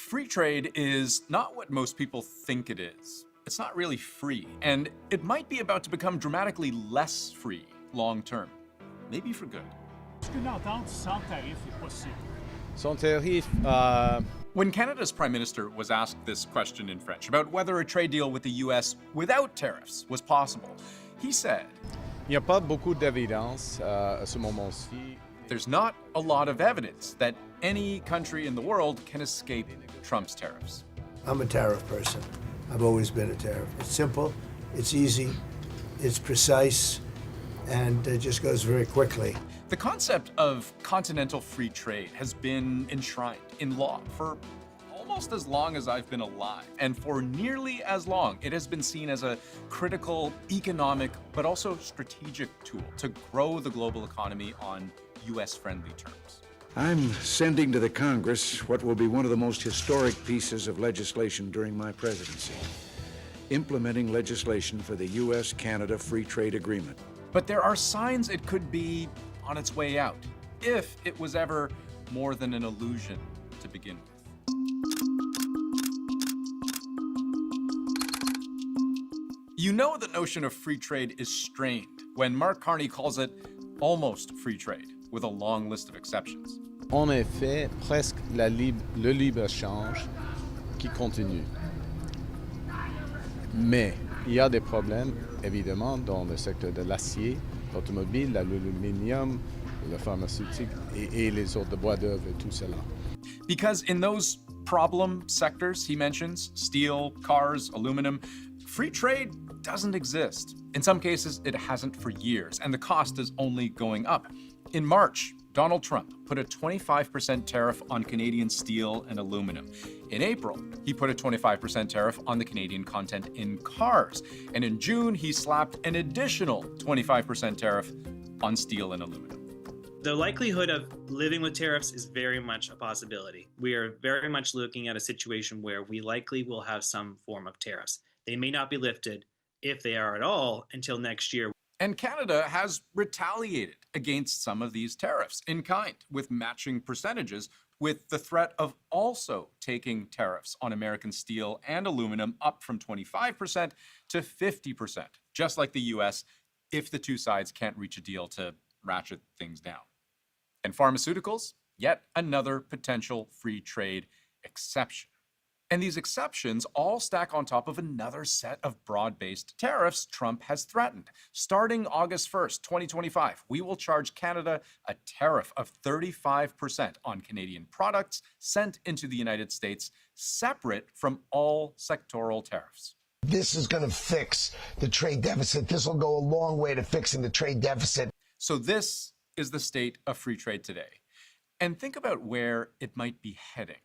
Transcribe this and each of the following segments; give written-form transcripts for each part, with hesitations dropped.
Free trade is not what most people think it is. It's not really free, and it might be about to become dramatically less free long term. Maybe for good. Sans tarif, When Canada's Prime Minister was asked this question in French about whether a trade deal with the U.S. without tariffs was possible, he said, il n'y a pas beaucoup d'évidence à ce moment-ci. there's not a lot of evidence that any country in the world can escape Trump's tariffs. I'm a tariff person. I've always been a tariff. It's simple, it's easy, it's precise, and it just goes very quickly. The concept of continental free trade has been enshrined in law for almost as long as I've been alive. And for nearly as long, it has been seen as a critical economic, but also strategic tool to grow the global economy on U.S.-friendly terms. I'm sending to the Congress what will be one of the most historic pieces of legislation during my presidency, implementing legislation for the U.S.-Canada Free Trade Agreement. But there are signs it could be on its way out, if it was ever more than an illusion to begin with. You know the notion of free trade is strained when Mark Carney calls it almost free trade, with a long list of exceptions. En effet, presque le libre-échange qui continue. Mais il y a des problèmes, évidemment, dans le secteur de l'acier, l'automobile, l'aluminium, le pharmaceutique et les autres, bois d'œuvre et tout cela. Because in those problem sectors he mentions, steel, cars, aluminum, free trade doesn't exist. In some cases, it hasn't for years, and the cost is only going up. In March, Donald Trump put a 25% tariff on Canadian steel and aluminum. In April, he put a 25% tariff on the Canadian content in cars. And in June, he slapped an additional 25% tariff on steel and aluminum. The likelihood of living with tariffs is very much a possibility. We are very much looking at a situation where we likely will have some form of tariffs. They may not be lifted, if they are at all, until next year. And Canada has retaliated against some of these tariffs in kind, with matching percentages, with the threat of also taking tariffs on American steel and aluminum up from 25% to 50%, just like the US, if the two sides can't reach a deal to ratchet things down. And pharmaceuticals, yet another potential free trade exception. And these exceptions all stack on top of another set of broad-based tariffs Trump has threatened. Starting August 1st, 2025, we will charge Canada a tariff of 35% on Canadian products sent into the United States, separate from all sectoral tariffs. This is going to fix the trade deficit. This will go a long way to fixing the trade deficit. So this is the state of free trade today. And think about where it might be heading.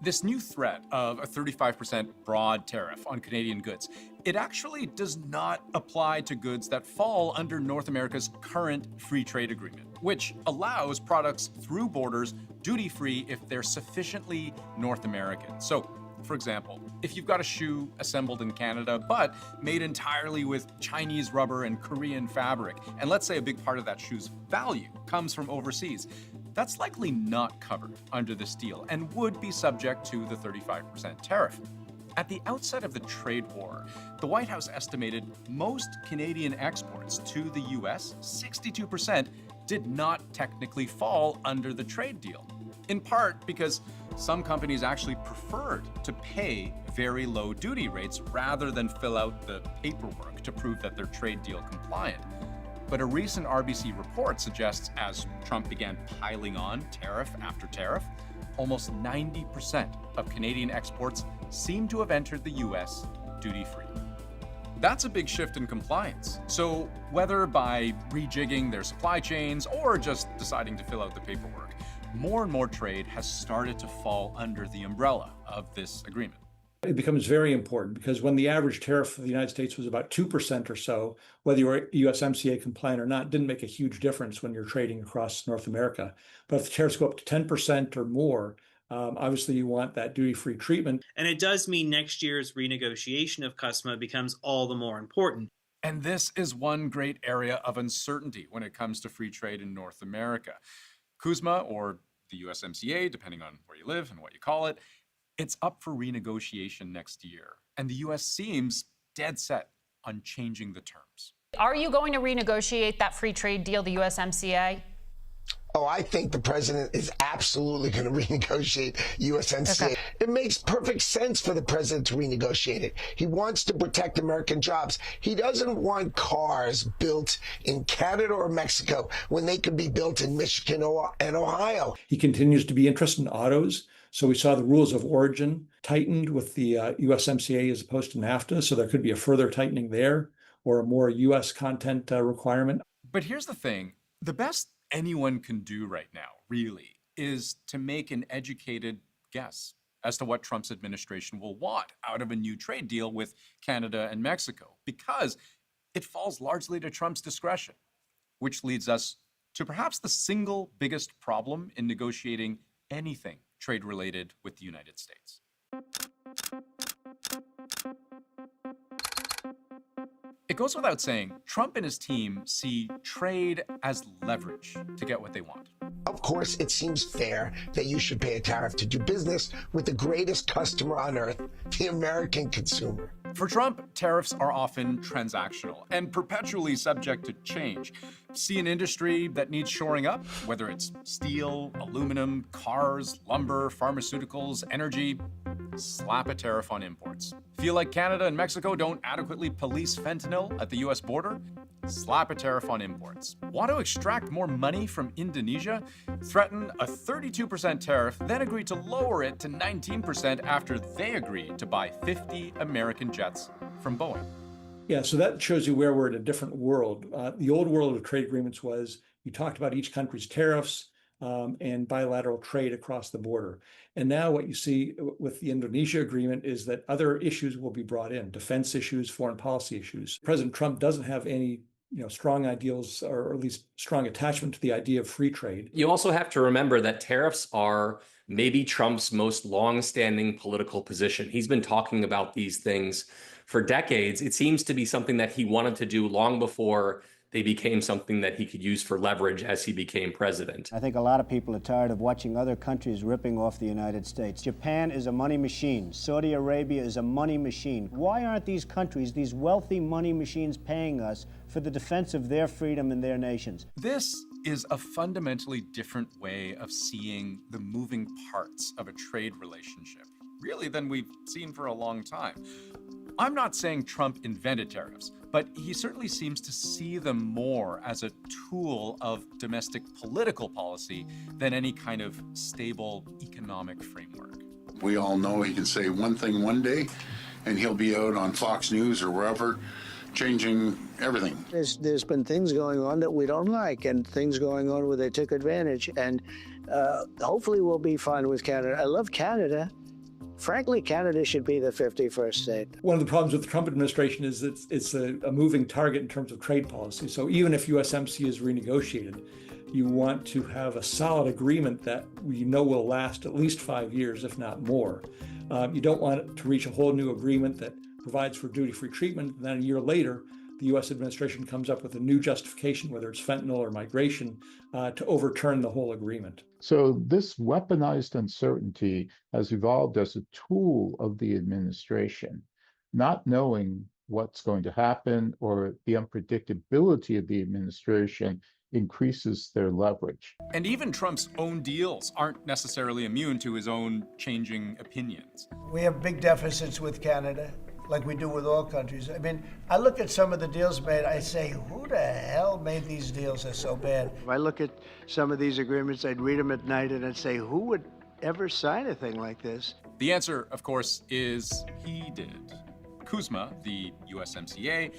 This new threat of a 35% broad tariff on Canadian goods, it actually does not apply to goods that fall under North America's current free trade agreement, which allows products through borders duty-free if they're sufficiently North American. So, for example, if you've got a shoe assembled in Canada, but made entirely with Chinese rubber and Korean fabric, and let's say a big part of that shoe's value comes from overseas, that's likely not covered under this deal and would be subject to the 35% tariff. At the outset of the trade war, the White House estimated most Canadian exports to the US, 62%, did not technically fall under the trade deal. In part because some companies actually preferred to pay very low duty rates rather than fill out the paperwork to prove that they're trade deal compliant. But a recent RBC report suggests as Trump began piling on tariff after tariff, almost 90% of Canadian exports seem to have entered the US duty-free. That's a big shift in compliance. So whether by rejigging their supply chains or just deciding to fill out the paperwork, more and more trade has started to fall under the umbrella of this agreement. It becomes very important because when the average tariff for the United States was about 2% or so, whether you were USMCA compliant or not, didn't make a huge difference when you're trading across North America. But if the tariffs go up to 10% or more, obviously you want that duty-free treatment. And it does mean next year's renegotiation of CUSMA becomes all the more important. And this is one great area of uncertainty when it comes to free trade in North America. CUSMA, or the USMCA, depending on where you live and what you call it, It's up for renegotiation next year, and the U.S. seems dead set on changing the terms. Are you going to renegotiate that free trade deal, the USMCA? Oh, I think the president is absolutely going to renegotiate USMCA. Okay. It makes perfect sense for the president to renegotiate it. He wants to protect American jobs. He doesn't want cars built in Canada or Mexico when they could be built in Michigan and Ohio. He continues to be interested in autos. So we saw the rules of origin tightened with the USMCA as opposed to NAFTA. So there could be a further tightening there or a more U.S. content requirement. But here's the thing. The best anyone can do right now, really, is to make an educated guess as to what Trump's administration will want out of a new trade deal with Canada and Mexico, because it falls largely to Trump's discretion, which leads us to perhaps the single biggest problem in negotiating anything trade-related with the United States. It goes without saying, Trump and his team see trade as leverage to get what they want. Of course, it seems fair that you should pay a tariff to do business with the greatest customer on earth, the American consumer. For Trump, tariffs are often transactional and perpetually subject to change. See an industry that needs shoring up, whether it's steel, aluminum, cars, lumber, pharmaceuticals, energy, slap a tariff on imports. Feel like Canada and Mexico don't adequately police fentanyl at the US border? Slap a tariff on imports. Want to extract more money from Indonesia? Threaten a 32% tariff, then agree to lower it to 19% after they agreed to buy 50 American jets from Boeing. Yeah, so that shows you where we're in a different world. The old world of trade agreements was you talked about each country's tariffs and bilateral trade across the border. And now what you see with the Indonesia agreement is that other issues will be brought in, defense issues, foreign policy issues. President Trump doesn't have any strong ideals or at least strong attachment to the idea of free trade. You also have to remember that tariffs are maybe Trump's most long-standing political position. He's been talking about these things for decades. It seems to be something that he wanted to do long before they became something that he could use for leverage as he became president. I think a lot of people are tired of watching other countries ripping off the United States. Japan is a money machine. Saudi Arabia is a money machine. Why aren't these countries, these wealthy money machines, paying us for the defense of their freedom and their nations? This is a fundamentally different way of seeing the moving parts of a trade relationship, really, than we've seen for a long time. I'm not saying Trump invented tariffs, but he certainly seems to see them more as a tool of domestic political policy than any kind of stable economic framework. We all know he can say one thing one day, and he'll be out on Fox News or wherever, changing everything. There's been things going on that we don't like, and things going on where they took advantage, and hopefully we'll be fine with Canada. I love Canada. Frankly, Canada should be the 51st state. One of the problems with the Trump administration is that it's a moving target in terms of trade policy. So even if USMCA is renegotiated, you want to have a solid agreement that we know will last at least 5 years, if not more. You don't want to reach a whole new agreement that provides for duty-free treatment, and then a year later, the U.S. administration comes up with a new justification, whether it's fentanyl or migration, to overturn the whole agreement. So this weaponized uncertainty has evolved as a tool of the administration, not knowing what's going to happen or the unpredictability of the administration increases their leverage. And even Trump's own deals aren't necessarily immune to his own changing opinions. We have big deficits with Canada, like we do with all countries. I mean, I look at some of the deals made, I say, who the hell made these deals that are so bad? If I look at some of these agreements, I'd read them at night and I'd say, who would ever sign a thing like this? The answer, of course, is he did. CUSMA, the USMCA,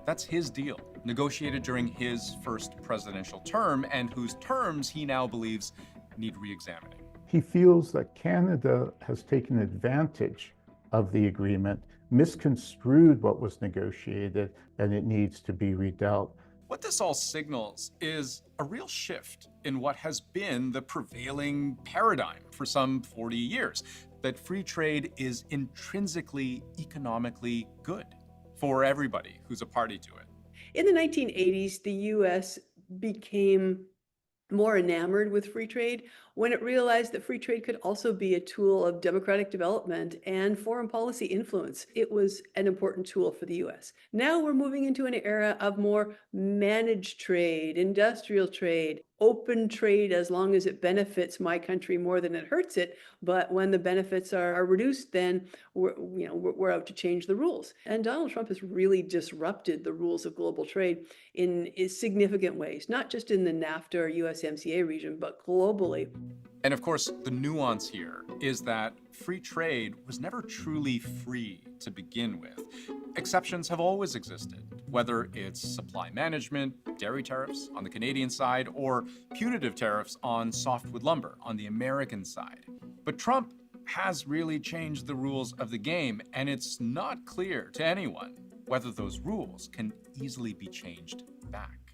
that's his deal, negotiated during his first presidential term and whose terms he now believes need re-examining. He feels that Canada has taken advantage of the agreement, misconstrued what was negotiated, and it needs to be redealt. What this all signals is a real shift in what has been the prevailing paradigm for some 40 years, that free trade is intrinsically economically good for everybody who's a party to it. In the 1980s, the U.S. became more enamored with free trade when it realized that free trade could also be a tool of democratic development and foreign policy influence. It was an important tool for the US. Now we're moving into an era of more managed trade, industrial trade, open trade as long as it benefits my country more than it hurts it. But when the benefits are reduced, then we're out to change the rules. And Donald Trump has really disrupted the rules of global trade in significant ways, not just in the NAFTA or USMCA region, but globally. And of course, the nuance here is that free trade was never truly free to begin with. Exceptions have always existed, whether it's supply management, dairy tariffs on the Canadian side, or punitive tariffs on softwood lumber on the American side. But Trump has really changed the rules of the game, and it's not clear to anyone whether those rules can easily be changed back.